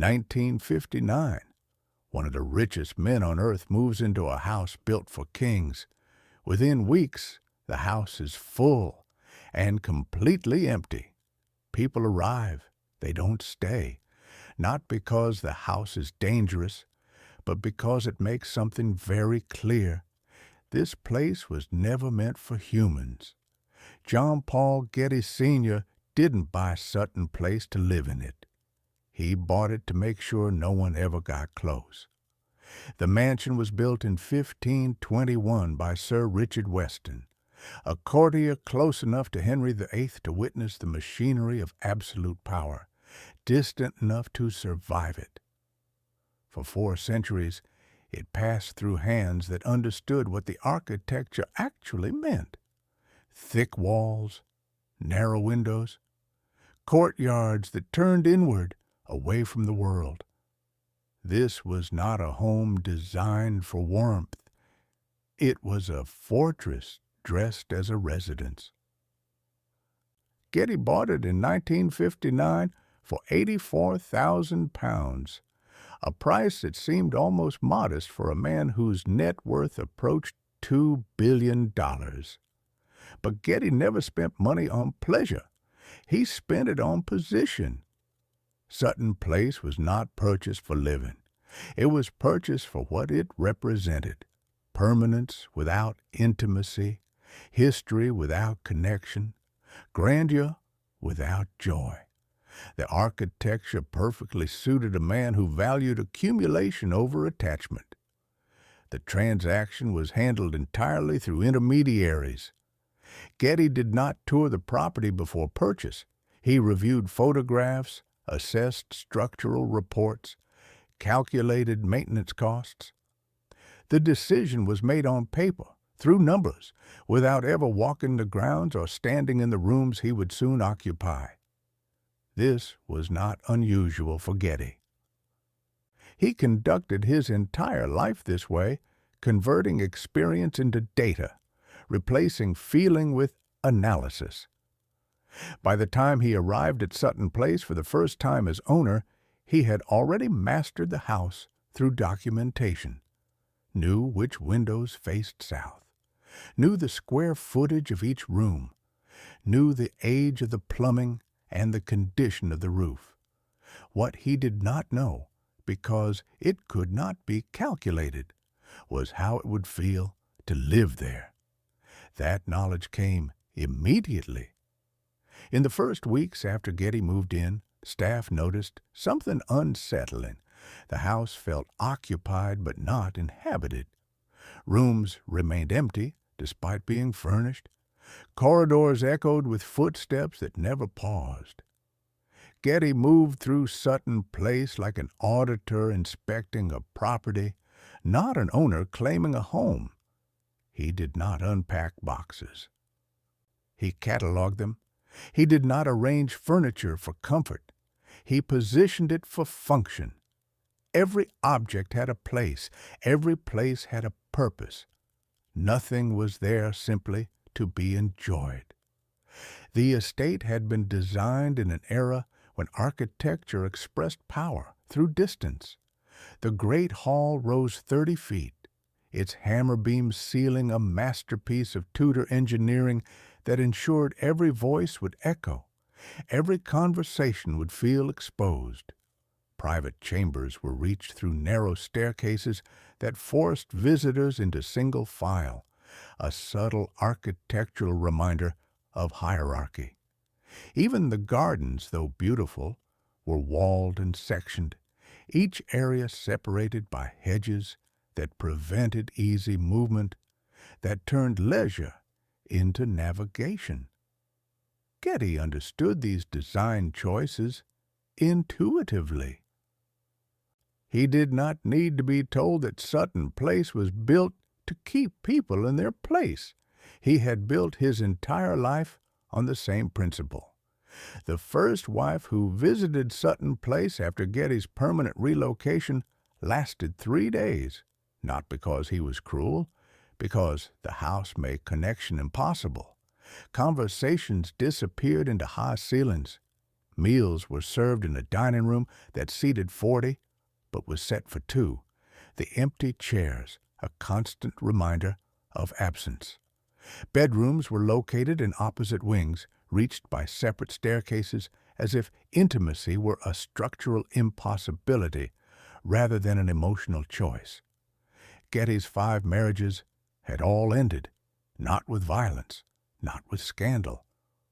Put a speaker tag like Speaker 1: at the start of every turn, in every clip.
Speaker 1: 1959, one of the richest men on earth moves into a house built for kings. Within weeks, the house is full and completely empty. People arrive. They don't stay. Not because the house is dangerous, but because it makes something very clear. This place was never meant for humans. Jean Paul Getty Sr. didn't buy Sutton Place to live in it. He bought it to make sure no one ever got close. The mansion was built in 1521 by Sir Richard Weston, a courtier close enough to Henry VIII to witness the machinery of absolute power, distant enough to survive it. For 4 centuries, it passed through hands that understood what the architecture actually meant. Thick walls, narrow windows, courtyards that turned inward, away from the world. This was not a home designed for warmth. It was a fortress dressed as a residence. Getty bought it in 1959 for £84,000, a price that seemed almost modest for a man whose net worth approached $2 billion. But Getty never spent money on pleasure. He spent it on position. Sutton Place was not purchased for living. It was purchased for what it represented: permanence without intimacy, history without connection, grandeur without joy. The architecture perfectly suited a man who valued accumulation over attachment. The transaction was handled entirely through intermediaries. Getty did not tour the property before purchase. He reviewed photographs, assessed structural reports, calculated maintenance costs. The decision was made on paper, through numbers, without ever walking the grounds or standing in the rooms he would soon occupy. This was not unusual for Getty. He conducted his entire life this way, converting experience into data, replacing feeling with analysis. By the time he arrived at Sutton Place for the first time as owner, he had already mastered the house through documentation, knew which windows faced south, knew the square footage of each room, knew the age of the plumbing and the condition of the roof. What he did not know, because it could not be calculated, was how it would feel to live there. That knowledge came immediately. In the first weeks after Getty moved in, staff noticed something unsettling. The house felt occupied but not inhabited. Rooms remained empty despite being furnished. Corridors echoed with footsteps that never paused. Getty moved through Sutton Place like an auditor inspecting a property, not an owner claiming a home. He did not unpack boxes. He cataloged them. He did not arrange furniture for comfort. He positioned it for function. Every object had a place. Every place had a purpose. Nothing was there simply to be enjoyed. The estate had been designed in an era when architecture expressed power through distance. The great hall rose 30 feet, its hammer-beam ceiling a masterpiece of Tudor engineering that ensured every voice would echo, every conversation would feel exposed. Private chambers were reached through narrow staircases that forced visitors into single file, a subtle architectural reminder of hierarchy. Even the gardens, though beautiful, were walled and sectioned, each area separated by hedges that prevented easy movement, that turned leisure into navigation. Getty understood these design choices intuitively. He did not need to be told that Sutton Place was built to keep people in their place. He had built his entire life on the same principle. The first wife who visited Sutton Place after Getty's permanent relocation lasted 3 days, not because he was cruel, because the house made connection impossible. Conversations disappeared into high ceilings. Meals were served in a dining room that seated 40, but was set for 2. The empty chairs, a constant reminder of absence. Bedrooms were located in opposite wings, reached by separate staircases, as if intimacy were a structural impossibility rather than an emotional choice. Getty's 5 marriages had all ended, not with violence, not with scandal,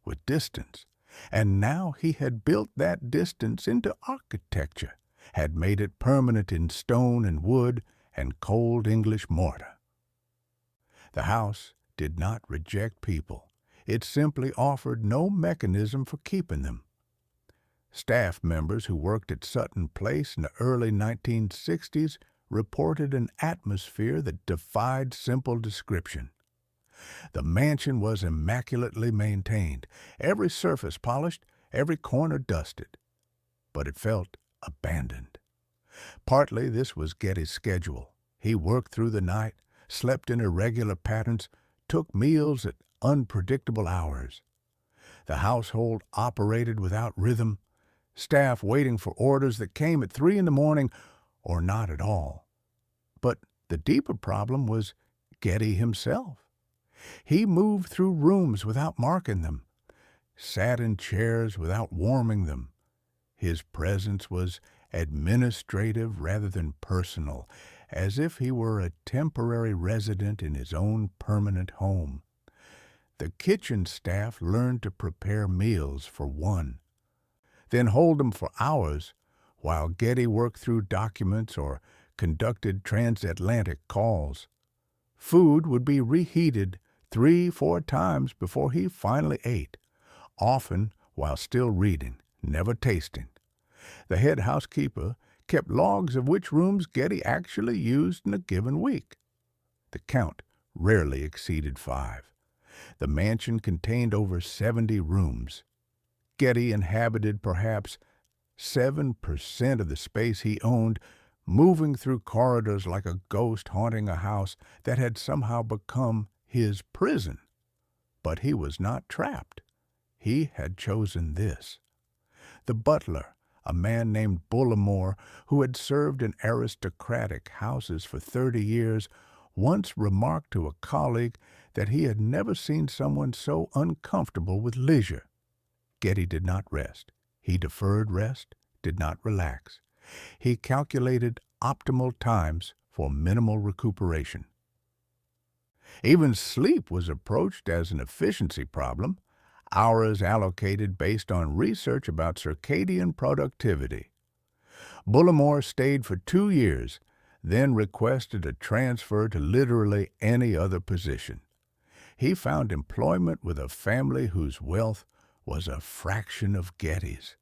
Speaker 1: with distance. And now he had built that distance into architecture, had made it permanent in stone and wood and cold English mortar. The house did not reject people. It simply offered no mechanism for keeping them. Staff members who worked at Sutton Place in the early 1960s reported an atmosphere that defied simple description. The mansion was immaculately maintained, every surface polished, every corner dusted. But it felt abandoned. Partly this was Getty's schedule. He worked through the night, slept in irregular patterns, took meals at unpredictable hours. The household operated without rhythm, staff waiting for orders that came at 3 in the morning or not at all. But the deeper problem was Getty himself. He moved through rooms without marking them, sat in chairs without warming them. His presence was administrative rather than personal, as if he were a temporary resident in his own permanent home. The kitchen staff learned to prepare meals for one, then hold them for hours while Getty worked through documents or conducted transatlantic calls. Food would be reheated 3-4 times before he finally ate, often while still reading, never tasting. The head housekeeper kept logs of which rooms Getty actually used in a given week. The count rarely exceeded 5. The mansion contained over 70 rooms. Getty inhabited perhaps 7% of the space he owned, moving through corridors like a ghost haunting a house that had somehow become his prison. But he was not trapped. He had chosen this. The butler, a man named Bullimore, who had served in aristocratic houses for 30 years, once remarked to a colleague that he had never seen someone so uncomfortable with leisure. Getty did not rest. He deferred rest, did not relax. He calculated optimal times for minimal recuperation. Even sleep was approached as an efficiency problem, hours allocated based on research about circadian productivity. Bullimore stayed for 2 years, then requested a transfer to literally any other position. He found employment with a family whose wealth was a fraction of Getty's.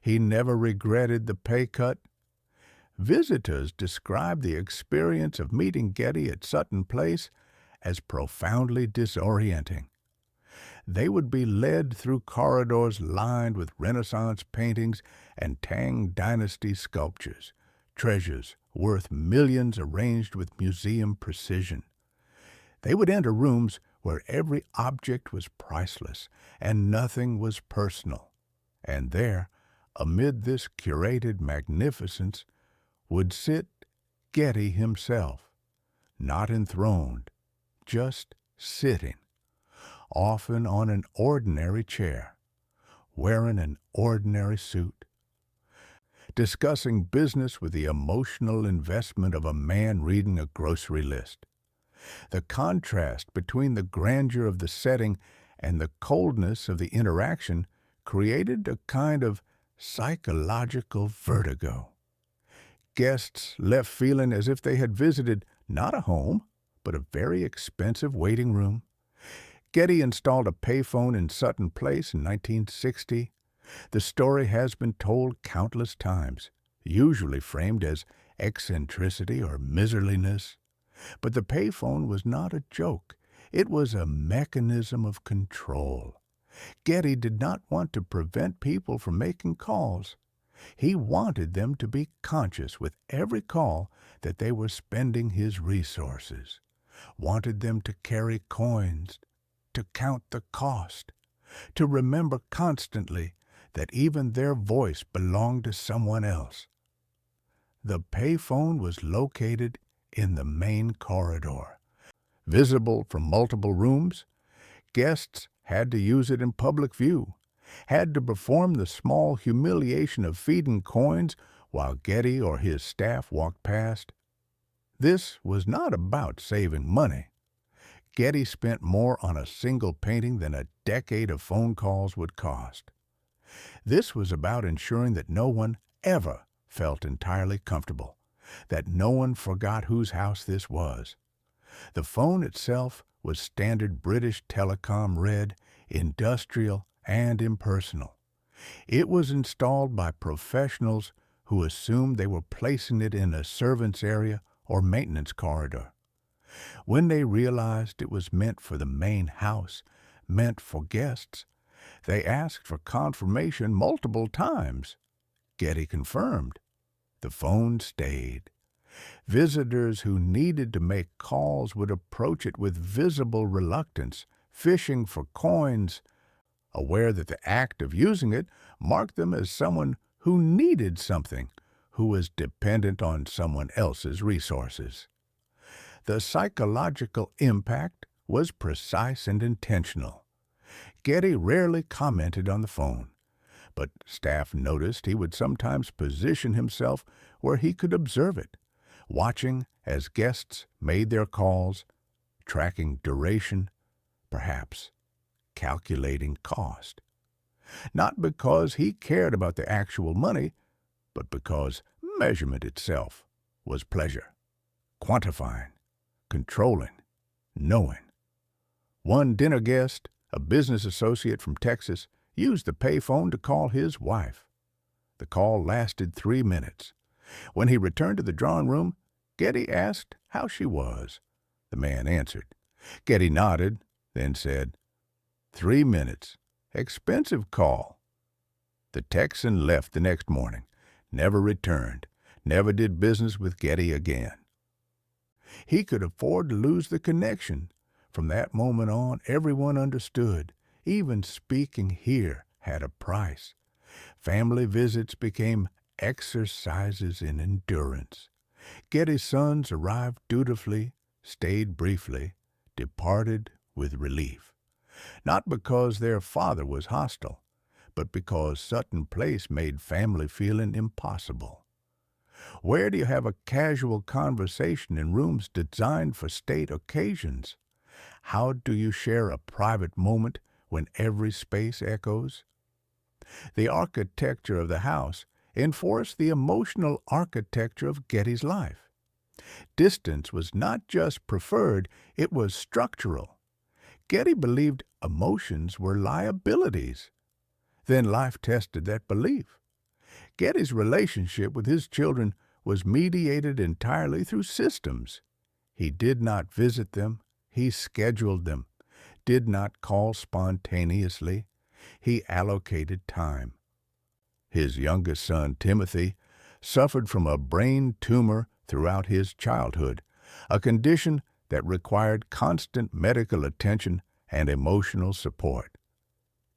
Speaker 1: He never regretted the pay cut. Visitors described the experience of meeting Getty at Sutton Place as profoundly disorienting. They would be led through corridors lined with Renaissance paintings and Tang Dynasty sculptures, treasures worth millions arranged with museum precision. They would enter rooms where every object was priceless and nothing was personal. And there, amid this curated magnificence, would sit Getty himself, not enthroned, just sitting, often on an ordinary chair, wearing an ordinary suit, discussing business with the emotional investment of a man reading a grocery list. The contrast between the grandeur of the setting and the coldness of the interaction created a kind of psychological vertigo. Guests left feeling as if they had visited not a home, but a very expensive waiting room. Getty installed a payphone in Sutton Place in 1960. The story has been told countless times, usually framed as eccentricity or miserliness. But the payphone was not a joke. It was a mechanism of control. Getty did not want to prevent people from making calls. He wanted them to be conscious with every call that they were spending his resources, wanted them to carry coins, to count the cost, to remember constantly that even their voice belonged to someone else. The payphone was located in the main corridor. Visible from multiple rooms, guests had to use it in public view, had to perform the small humiliation of feeding coins while Getty or his staff walked past. This was not about saving money. Getty spent more on a single painting than a decade of phone calls would cost. This was about ensuring that no one ever felt entirely comfortable, that no one forgot whose house this was. The phone itself was standard British Telecom red, industrial and impersonal. It was installed by professionals who assumed they were placing it in a servants' area or maintenance corridor. When they realized it was meant for the main house, meant for guests, they asked for confirmation multiple times. Getty confirmed. The phone stayed. Visitors who needed to make calls would approach it with visible reluctance, fishing for coins, aware that the act of using it marked them as someone who needed something, who was dependent on someone else's resources. The psychological impact was precise and intentional. Getty rarely commented on the phone, but staff noticed he would sometimes position himself where he could observe it, watching as guests made their calls, tracking duration, perhaps calculating cost. Not because he cared about the actual money, but because measurement itself was pleasure, quantifying, controlling, knowing. One dinner guest, a business associate from Texas, used the payphone to call his wife. The call lasted 3 minutes. When he returned to the drawing room, Getty asked how she was. The man answered. Getty nodded, then said, 3 minutes. Expensive call. The Texan left the next morning, never returned, never did business with Getty again. He could afford to lose the connection. From that moment on, everyone understood. Even speaking here had a price. Family visits became exercises in endurance. Getty's sons arrived dutifully, stayed briefly, departed with relief. Not because their father was hostile, but because Sutton Place made family feeling impossible. Where do you have a casual conversation in rooms designed for state occasions? How do you share a private moment when every space echoes? The architecture of the house enforced the emotional architecture of Getty's life. Distance was not just preferred, it was structural. Getty believed emotions were liabilities. Then life tested that belief. Getty's relationship with his children was mediated entirely through systems. He did not visit them, he scheduled them, did not call spontaneously, he allocated time. His youngest son, Timothy, suffered from a brain tumor throughout his childhood, a condition that required constant medical attention and emotional support.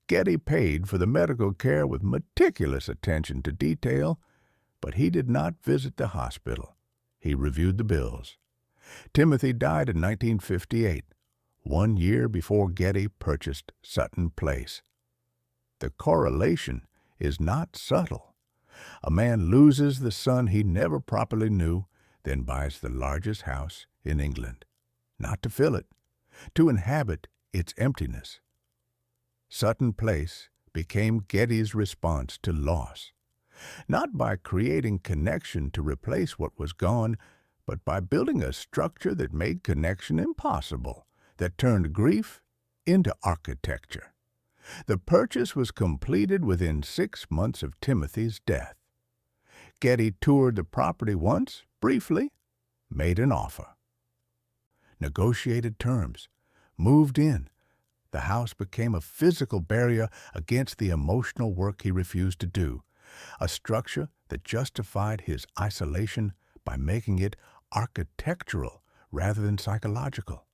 Speaker 1: Getty paid for the medical care with meticulous attention to detail, but he did not visit the hospital. He reviewed the bills. Timothy died in 1958, 1 year before Getty purchased Sutton Place. The correlation is not subtle. A man loses the son he never properly knew, then buys the largest house in England. Not to fill it, to inhabit its emptiness. Sutton Place became Getty's response to loss, not by creating connection to replace what was gone, but by building a structure that made connection impossible, that turned grief into architecture. The purchase was completed within 6 months of Timothy's death. Getty toured the property once, briefly, made an offer. Negotiated terms, moved in. The house became a physical barrier against the emotional work he refused to do, a structure that justified his isolation by making it architectural rather than psychological.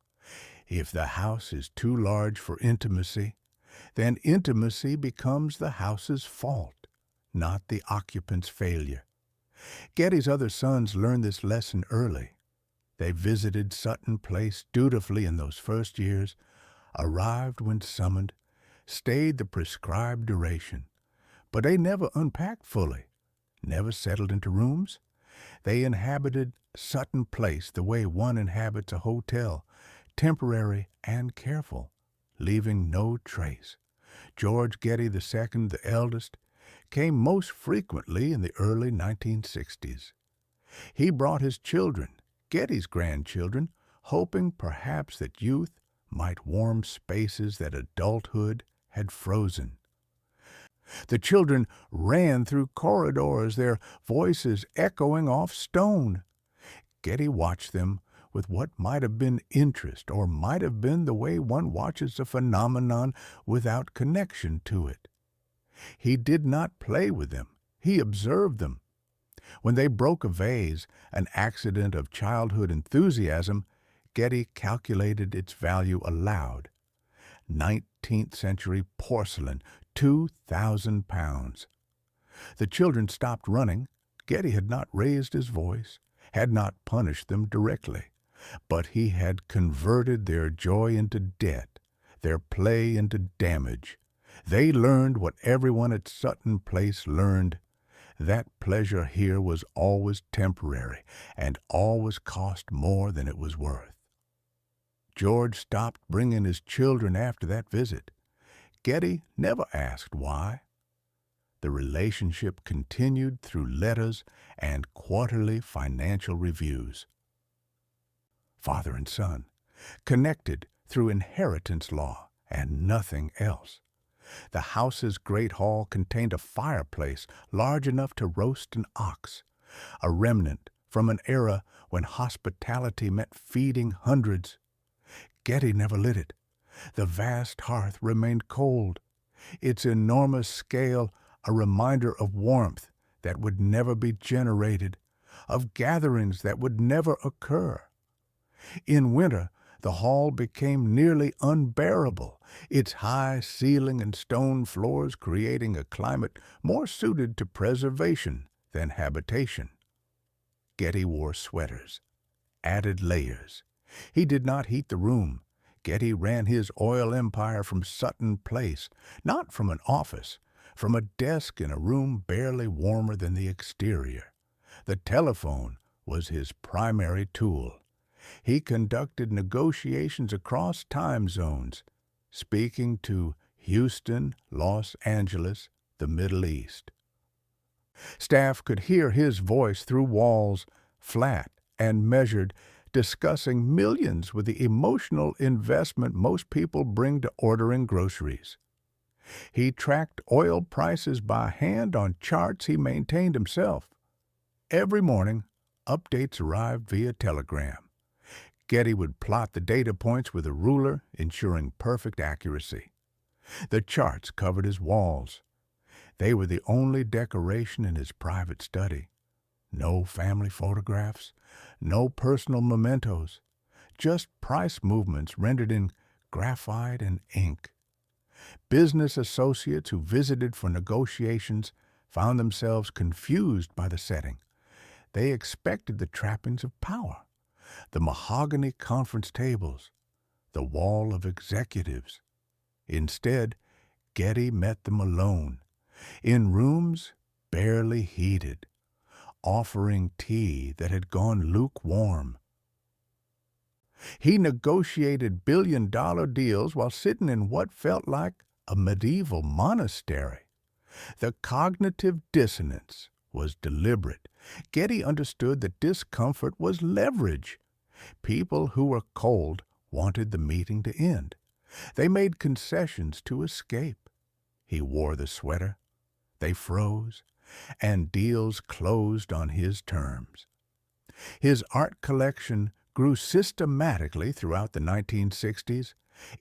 Speaker 1: If the house is too large for intimacy, then intimacy becomes the house's fault, not the occupant's failure. Getty's other sons learned this lesson early. They visited Sutton Place dutifully in those first years, arrived when summoned, stayed the prescribed duration. But they never unpacked fully, never settled into rooms. They inhabited Sutton Place the way one inhabits a hotel, temporary and careful, leaving no trace. George Getty II, the eldest, came most frequently in the early 1960s. He brought his children, Getty's grandchildren, hoping perhaps that youth might warm spaces that adulthood had frozen. The children ran through corridors, their voices echoing off stone. Getty watched them with what might have been interest, or might have been the way one watches a phenomenon without connection to it. He did not play with them. He observed them. When they broke a vase, an accident of childhood enthusiasm, Getty calculated its value aloud. 19th century porcelain, 2,000 pounds. The children stopped running. Getty had not raised his voice, had not punished them directly, but he had converted their joy into debt, their play into damage. They learned what everyone at Sutton Place learned. That pleasure here was always temporary and always cost more than it was worth. George stopped bringing his children after that visit. Getty never asked why. The relationship continued through letters and quarterly financial reviews. Father and son, connected through inheritance law and nothing else. The house's great hall contained a fireplace large enough to roast an ox, a remnant from an era when hospitality meant feeding hundreds. Getty never lit it. The vast hearth remained cold, its enormous scale a reminder of warmth that would never be generated, of gatherings that would never occur. In winter, the hall became nearly unbearable, its high ceiling and stone floors creating a climate more suited to preservation than habitation. Getty wore sweaters, added layers. He did not heat the room. Getty ran his oil empire from Sutton Place, not from an office, from a desk in a room barely warmer than the exterior. The telephone was his primary tool. He conducted negotiations across time zones, speaking to Houston, Los Angeles, the Middle East. Staff could hear his voice through walls, flat and measured, discussing millions with the emotional investment most people bring to ordering groceries. He tracked oil prices by hand on charts he maintained himself. Every morning, updates arrived via telegram. Getty would plot the data points with a ruler, ensuring perfect accuracy. The charts covered his walls. They were the only decoration in his private study. No family photographs, no personal mementos, just price movements rendered in graphite and ink. Business associates who visited for negotiations found themselves confused by the setting. They expected the trappings of power, the mahogany conference tables, the wall of executives. Instead, Getty met them alone, in rooms barely heated, offering tea that had gone lukewarm. He negotiated billion-dollar deals while sitting in what felt like a medieval monastery. The cognitive dissonance was deliberate. Getty understood that discomfort was leverage. People who were cold wanted the meeting to end. They made concessions to escape. He wore the sweater. They froze, and deals closed on his terms. His art collection grew systematically throughout the 1960s,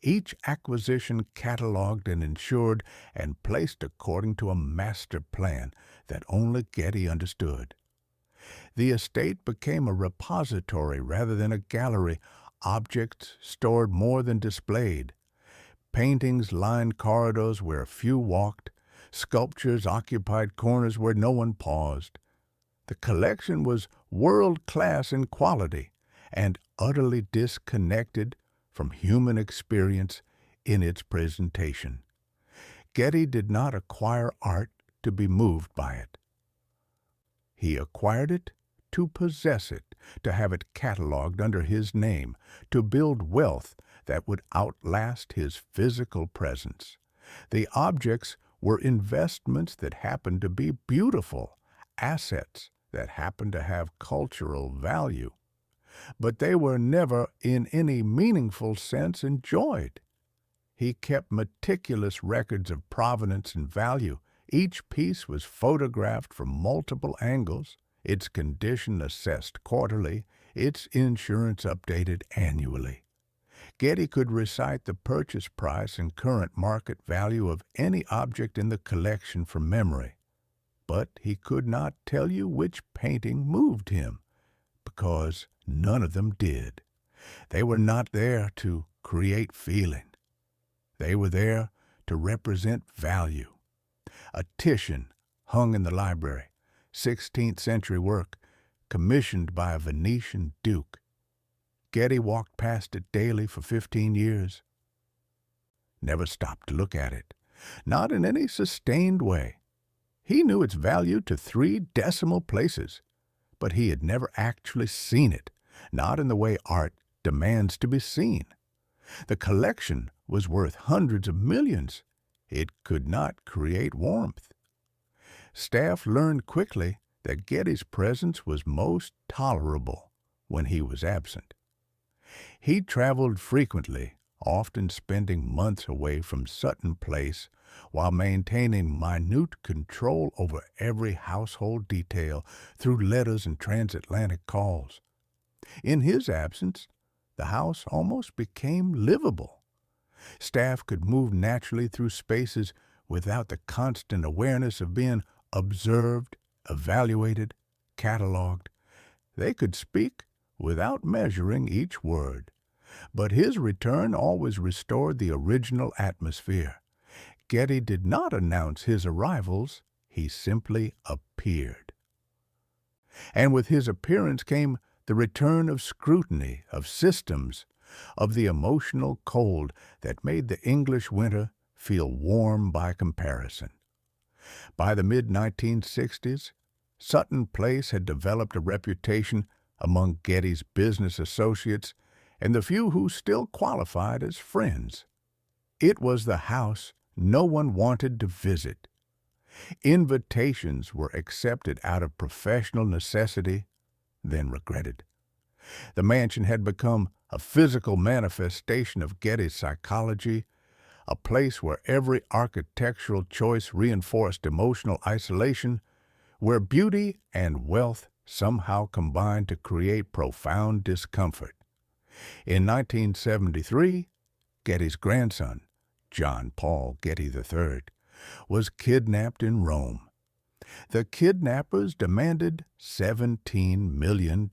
Speaker 1: each acquisition cataloged and insured and placed according to a master plan that only Getty understood. The estate became a repository rather than a gallery, objects stored more than displayed. Paintings lined corridors where few walked. Sculptures occupied corners where no one paused. The collection was world-class in quality and utterly disconnected from human experience in its presentation. Getty did not acquire art to be moved by it. He acquired it to possess it, to have it cataloged under his name, to build wealth that would outlast his physical presence. The objects were investments that happened to be beautiful, assets that happened to have cultural value. But they were never in any meaningful sense enjoyed. He kept meticulous records of provenance and value. Each piece was photographed from multiple angles, its condition assessed quarterly, its insurance updated annually. Getty could recite the purchase price and current market value of any object in the collection from memory, but he could not tell you which painting moved him, because none of them did. They were not there to create feeling. They were there to represent value. A Titian hung in the library, 16th century work, commissioned by a Venetian duke. Getty walked past it daily for 15 years. Never stopped to look at it, not in any sustained way. He knew its value to 3 decimal places, but he had never actually seen it, not in the way art demands to be seen. The collection was worth hundreds of millions. It could not create warmth. Staff learned quickly that Getty's presence was most tolerable when he was absent. He traveled frequently, often spending months away from Sutton Place while maintaining minute control over every household detail through letters and transatlantic calls. In his absence, the house almost became livable. Staff could move naturally through spaces without the constant awareness of being observed, evaluated, cataloged. They could speak without measuring each word. But his return always restored the original atmosphere. Getty did not announce his arrivals, he simply appeared. And with his appearance came the return of scrutiny, of systems, of the emotional cold that made the English winter feel warm by comparison. By the mid-1960s, Sutton Place had developed a reputation among Getty's business associates and the few who still qualified as friends. It was the house no one wanted to visit. Invitations were accepted out of professional necessity, then regretted. The mansion had become a physical manifestation of Getty's psychology, a place where every architectural choice reinforced emotional isolation, where beauty and wealth somehow combined to create profound discomfort. In 1973, Getty's grandson, Jean Paul Getty Sr, was kidnapped in Rome. The kidnappers demanded $17 million.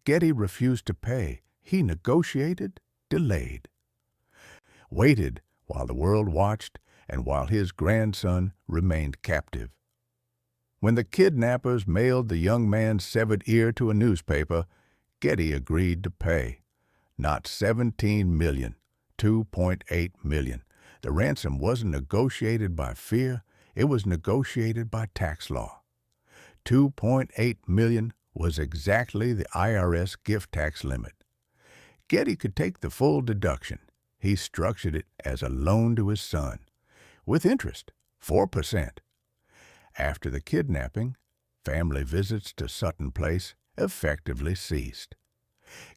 Speaker 1: Getty refused to pay. He negotiated, delayed, waited while the world watched and while his grandson remained captive. When the kidnappers mailed the young man's severed ear to a newspaper, Getty agreed to pay. Not $17 million, $2.8 million. The ransom wasn't negotiated by fear, it was negotiated by tax law. $2.8 million was exactly the IRS gift tax limit. Getty could take the full deduction. He structured it as a loan to his son, with interest, 4%. After the kidnapping, family visits to Sutton Place effectively ceased.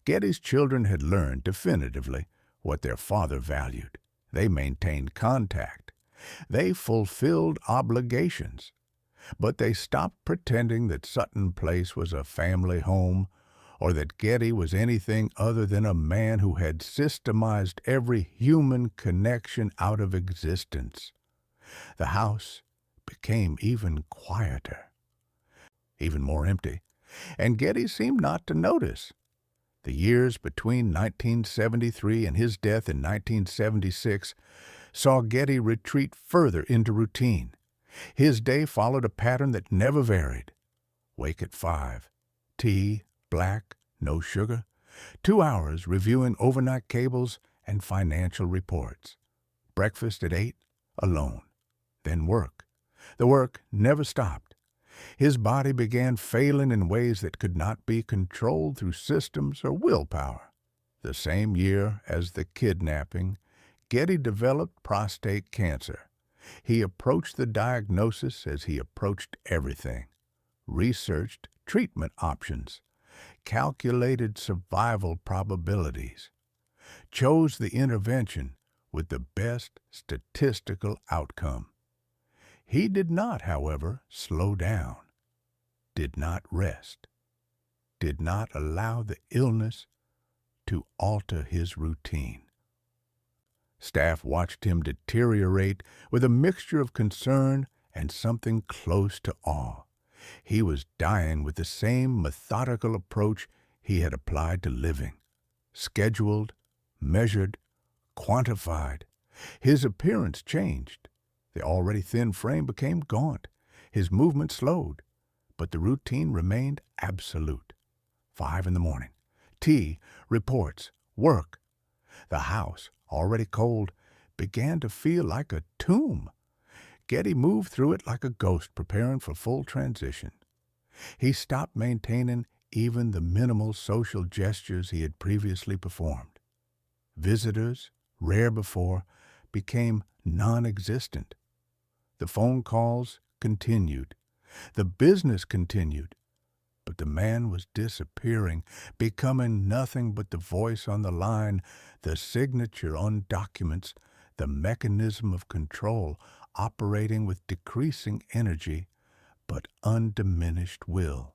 Speaker 1: Getty's children had learned definitively what their father valued. They maintained contact. They fulfilled obligations. But they stopped pretending that Sutton Place was a family home or that Getty was anything other than a man who had systemized every human connection out of existence. The house became even quieter, even more empty, and Getty seemed not to notice. The years between 1973 and his death in 1976 saw Getty retreat further into routine. His day followed a pattern that never varied. Wake at 5. Tea, black, no sugar. 2 hours reviewing overnight cables and financial reports. Breakfast at 8, alone. Then work. The work never stopped. His body began failing in ways that could not be controlled through systems or willpower. The same year as the kidnapping, Getty developed prostate cancer. He approached the diagnosis as he approached everything. Researched treatment options, calculated survival probabilities, chose the intervention with the best statistical outcome. He did not, however, slow down, did not rest, did not allow the illness to alter his routine. Staff watched him deteriorate with a mixture of concern and something close to awe. He was dying with the same methodical approach he had applied to living. Scheduled, measured, quantified. His appearance changed. The already thin frame became gaunt. His movement slowed, but the routine remained absolute. 5 in the morning. Tea, reports, work. The house, already cold, began to feel like a tomb. Getty moved through it like a ghost preparing for full transition. He stopped maintaining even the minimal social gestures he had previously performed. Visitors, rare before, became non-existent. The phone calls continued. The business continued. But the man was disappearing, becoming nothing but the voice on the line, the signature on documents, the mechanism of control operating with decreasing energy but undiminished will.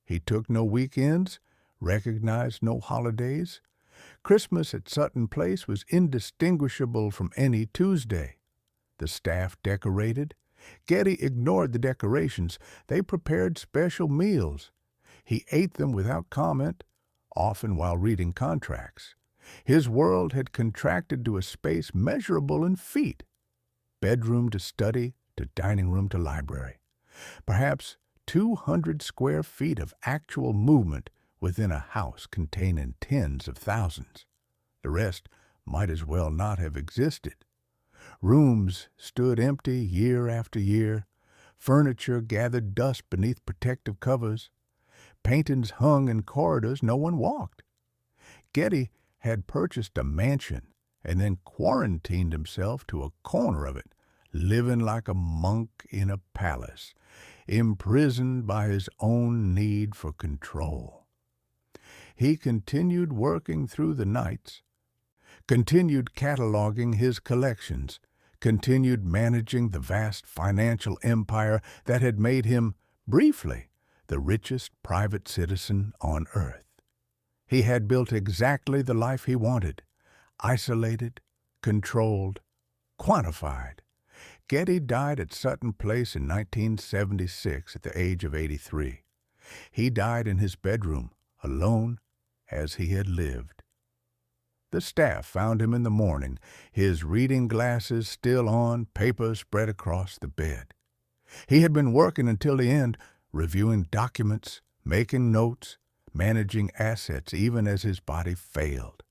Speaker 1: He took no weekends, recognized no holidays. Christmas at Sutton Place was indistinguishable from any Tuesday. The staff decorated. Getty ignored the decorations. They prepared special meals. He ate them without comment, often while reading contracts. His world had contracted to a space measurable in feet. Bedroom to study, to dining room to library. Perhaps 200 square feet of actual movement within a house containing tens of thousands. The rest might as well not have existed. Rooms stood empty year after year. Furniture gathered dust beneath protective covers. Paintings hung in corridors no one walked. Getty had purchased a mansion and then quarantined himself to a corner of it, living like a monk in a palace, imprisoned by his own need for control. He continued working through the nights, continued cataloging his collections, continued managing the vast financial empire that had made him, briefly, the richest private citizen on earth. He had built exactly the life he wanted, isolated, controlled, quantified. Getty died at Sutton Place in 1976 at the age of 83. He died in his bedroom, alone as he had lived. The staff found him in the morning, his reading glasses still on, paper spread across the bed. He had been working until the end, reviewing documents, making notes, managing assets even as his body failed.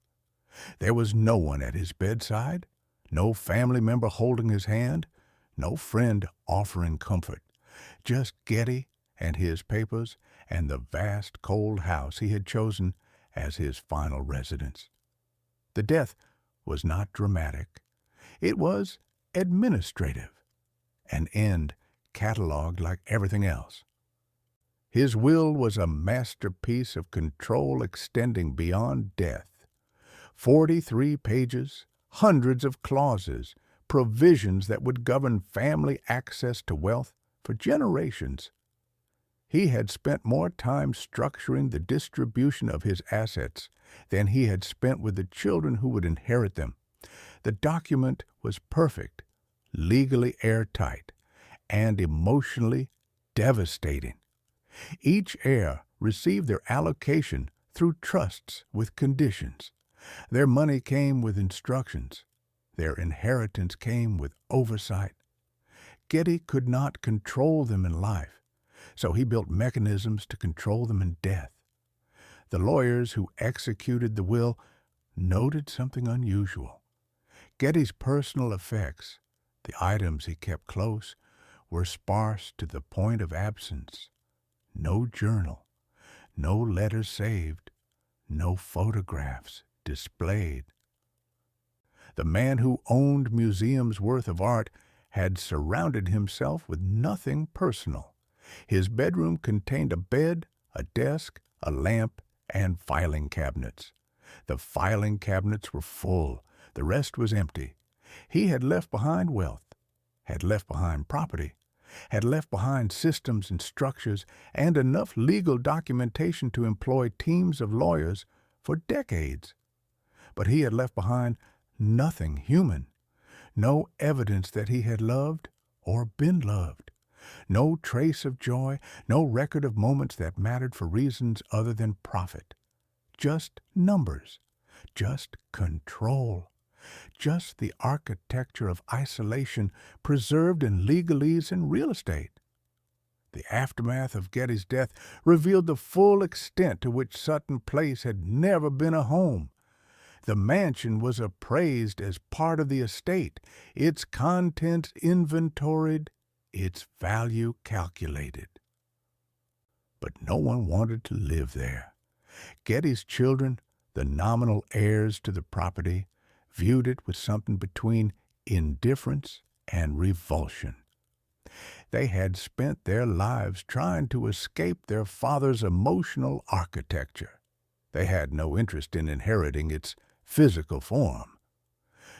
Speaker 1: There was no one at his bedside, no family member holding his hand, no friend offering comfort, just Getty and his papers and the vast cold house he had chosen as his final residence. The death was not dramatic. It was administrative, an end cataloged like everything else. His will was a masterpiece of control extending beyond death. 43 pages, hundreds of clauses, provisions that would govern family access to wealth for generations. He had spent more time structuring the distribution of his assets than he had spent with the children who would inherit them. The document was perfect, legally airtight, and emotionally devastating. Each heir received their allocation through trusts with conditions. Their money came with instructions. Their inheritance came with oversight. Getty could not control them in life, so he built mechanisms to control them in death. The lawyers who executed the will noted something unusual. Getty's personal effects, the items he kept close, were sparse to the point of absence. No journal, no letters saved, no photographs displayed. The man who owned museums worth of art had surrounded himself with nothing personal. His bedroom contained a bed, a desk, a lamp, and filing cabinets. The filing cabinets were full. The rest was empty. He had left behind wealth, had left behind property, had left behind systems and structures, and enough legal documentation to employ teams of lawyers for decades. But he had left behind nothing human, no evidence that he had loved or been loved, no trace of joy, no record of moments that mattered for reasons other than profit. Just numbers, just control, just the architecture of isolation preserved in legalese and real estate. The aftermath of Getty's death revealed the full extent to which Sutton Place had never been a home. The mansion was appraised as part of the estate, its contents inventoried, its value calculated. But no one wanted to live there. Getty's children, the nominal heirs to the property, viewed it with something between indifference and revulsion. They had spent their lives trying to escape their father's emotional architecture. They had no interest in inheriting its physical form.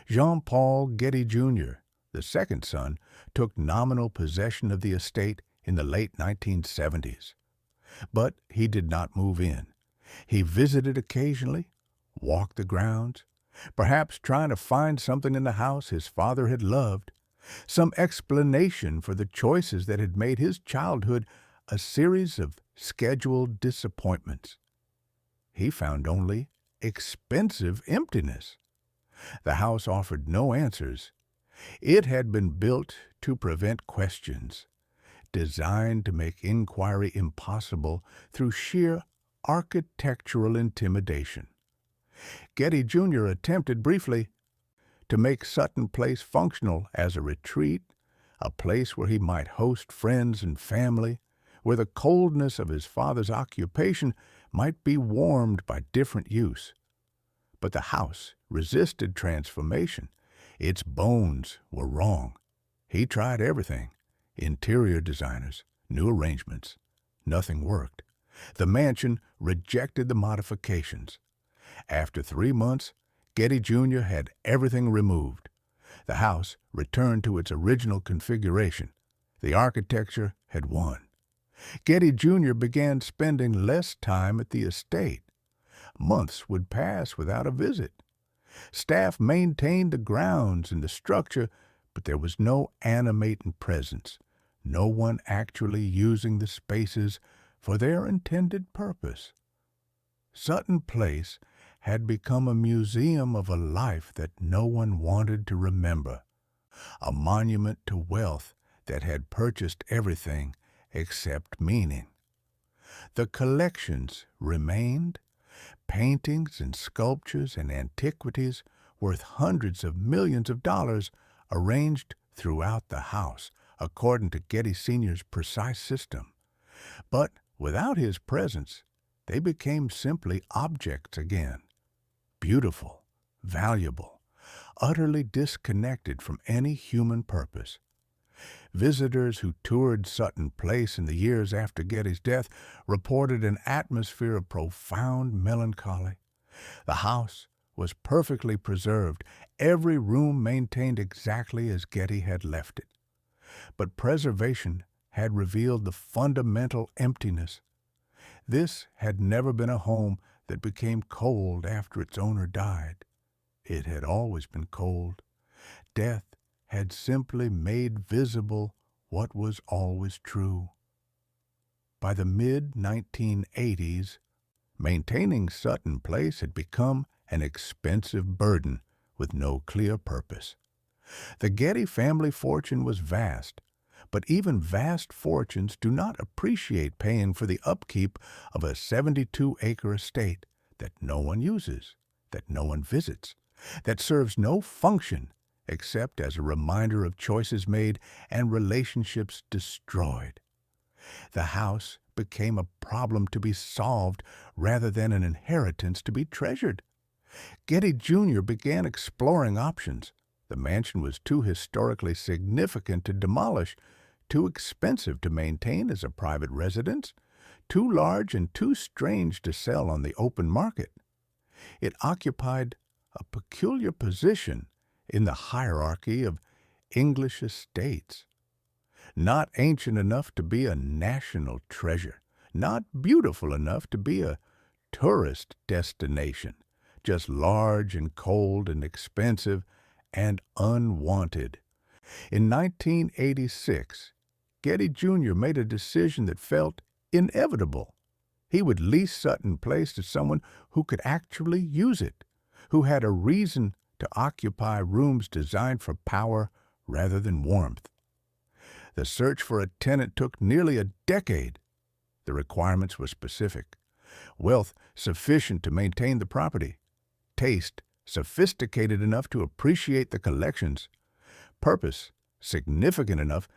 Speaker 1: Jean Paul Getty Sr., the second son, took nominal possession of the estate in the late 1970s. But he did not move in. He visited occasionally, walked the grounds, perhaps trying to find something in the house his father had loved, some explanation for the choices that had made his childhood a series of scheduled disappointments. He found only expensive emptiness. The house offered no answers. It had been built to prevent questions, designed to make inquiry impossible through sheer architectural intimidation. Getty Jr. attempted briefly to make Sutton Place functional as a retreat, a place where he might host friends and family, where the coldness of his father's occupation might be warmed by different use. But the house resisted transformation. Its bones were wrong. He tried everything, interior designers, new arrangements. Nothing worked. The mansion rejected the modifications. After 3 months, Getty Jr. had everything removed. The house returned to its original configuration. The architecture had won. Getty Jr. began spending less time at the estate. Months would pass without a visit. Staff maintained the grounds and the structure, but there was no animating presence, no one actually using the spaces for their intended purpose. Sutton Place had become a museum of a life that no one wanted to remember, a monument to wealth that had purchased everything except meaning. The collections remained, paintings and sculptures and antiquities worth hundreds of millions of dollars arranged throughout the house according to Getty Sr.'s precise system. But without his presence, they became simply objects again, beautiful, valuable, utterly disconnected from any human purpose. Visitors who toured Sutton Place in the years after Getty's death reported an atmosphere of profound melancholy. The house was perfectly preserved, every room maintained exactly as Getty had left it. But preservation had revealed the fundamental emptiness. This had never been a home that became cold after its owner died. It had always been cold. Death had simply made visible what was always true. By the mid-1980s, Maintaining Sutton Place had become an expensive burden with no clear purpose. The Getty family fortune was vast, but even vast fortunes do not appreciate paying for the upkeep of a 72-acre estate that no one uses, that no one visits, that serves no function except as a reminder of choices made and relationships destroyed. The house became a problem to be solved rather than an inheritance to be treasured. Getty Jr. began exploring options. The mansion was too historically significant to demolish, too expensive to maintain as a private residence, too large and too strange to sell on the open market. It occupied a peculiar position in the hierarchy of English estates. Not ancient enough to be a national treasure, not beautiful enough to be a tourist destination, just large and cold and expensive and unwanted. In 1986, Getty Jr. made a decision that felt inevitable. He would lease Sutton Place to someone who could actually use it, who had a reason to occupy rooms designed for power rather than warmth. The search for a tenant took nearly a decade. The requirements were specific. Wealth sufficient to maintain the property. Taste sophisticated enough to appreciate the collections. Purpose significant enough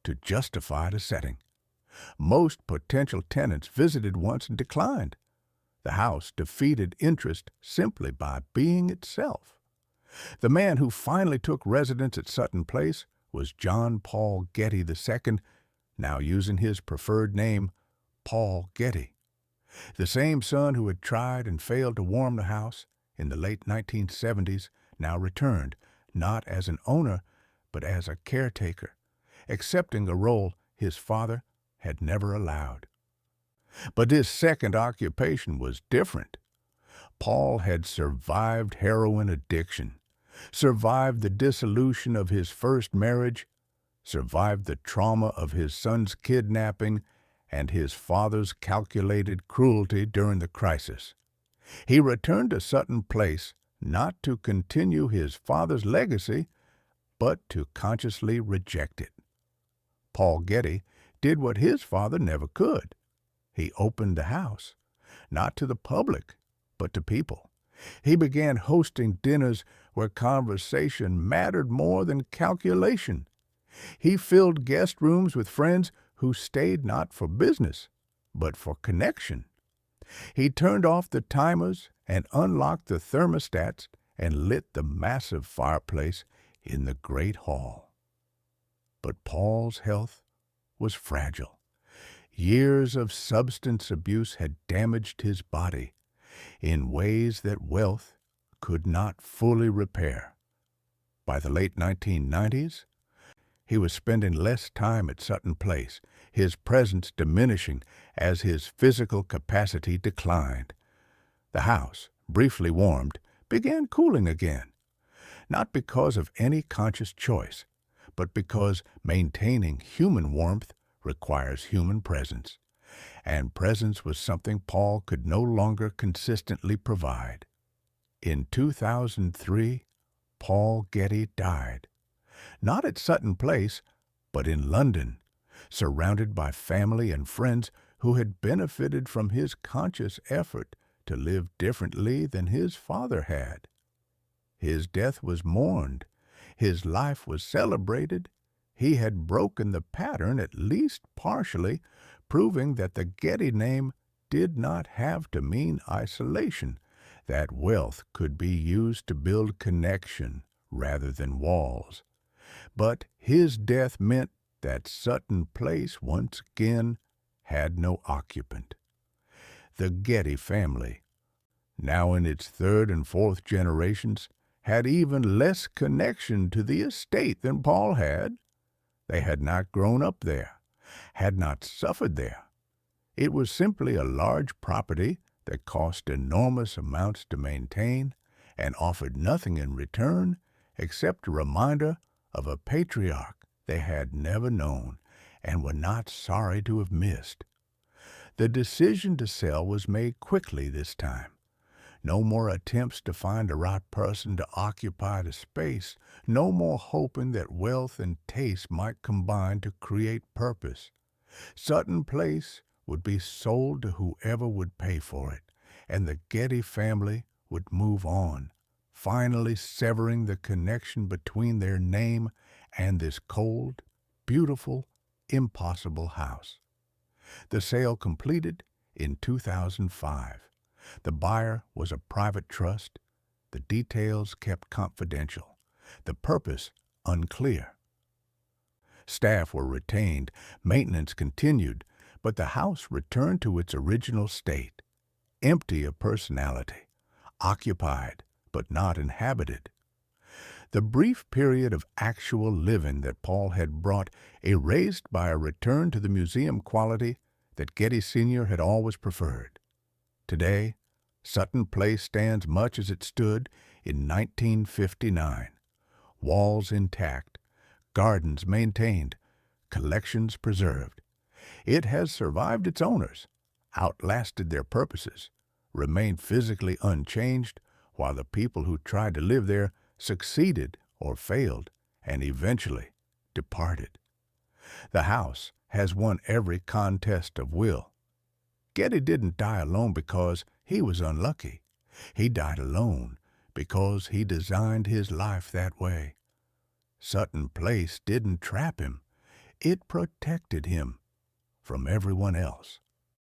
Speaker 1: to justify the setting. Most potential tenants visited once and declined. The house defeated interest simply by being itself. The man who finally took residence at Sutton Place was Jean Paul Getty Sr., now using his preferred name, Paul Getty. The same son who had tried and failed to warm the house in the late 1970s now returned, not as an owner, but as a caretaker, accepting a role his father had never allowed. But this second occupation was different. Paul had survived heroin addiction, survived the dissolution of his first marriage, survived the trauma of his son's kidnapping and his father's calculated cruelty during the crisis. He returned to Sutton Place not to continue his father's legacy, but to consciously reject it. Paul Getty did what his father never could. He opened the house, not to the public, but to people. He began hosting dinners where conversation mattered more than calculation. He filled guest rooms with friends who stayed not for business, but for connection. He turned off the timers and unlocked the thermostats and lit the massive fireplace in the great hall. But Paul's health was fragile. Years of substance abuse had damaged his body in ways that wealth could not fully repair. By the late 1990s, he was spending less time at Sutton Place, his presence diminishing as his physical capacity declined. The house, briefly warmed, began cooling again, not because of any conscious choice, but because maintaining human warmth requires human presence, and presence was something Paul could no longer consistently provide. In 2003, Paul Getty died, not at Sutton Place, but in London, surrounded by family and friends who had benefited from his conscious effort to live differently than his father had. His death was mourned. His life was celebrated. He had broken the pattern, at least partially, proving that the Getty name did not have to mean isolation, that wealth could be used to build connection rather than walls. But his death meant that Sutton Place once again had no occupant. The Getty family, now in its third and fourth generations, had even less connection to the estate than Paul had. They had not grown up there, had not suffered there. It was simply a large property that cost enormous amounts to maintain and offered nothing in return except a reminder of a patriarch they had never known and were not sorry to have missed. The decision to sell was made quickly this time. No more attempts to find the right person to occupy the space, no more hoping that wealth and taste might combine to create purpose. Sutton Place would be sold to whoever would pay for it, and the Getty family would move on, finally severing the connection between their name and this cold, beautiful, impossible house. The sale completed in 2005. The buyer was a private trust, the details kept confidential, the purpose unclear. Staff were retained, maintenance continued, but the house returned to its original state, empty of personality, occupied but not inhabited. The brief period of actual living that Paul had brought erased by a return to the museum quality that Getty Sr. had always preferred. Today, Sutton Place stands much as it stood in 1959. Walls intact, gardens maintained, collections preserved. It has survived its owners, outlasted their purposes, remained physically unchanged, while the people who tried to live there succeeded or failed and eventually departed. The house has won every contest of will. Getty didn't die alone because he was unlucky. He died alone because he designed his life that way. Sutton Place didn't trap him. It protected him from everyone else.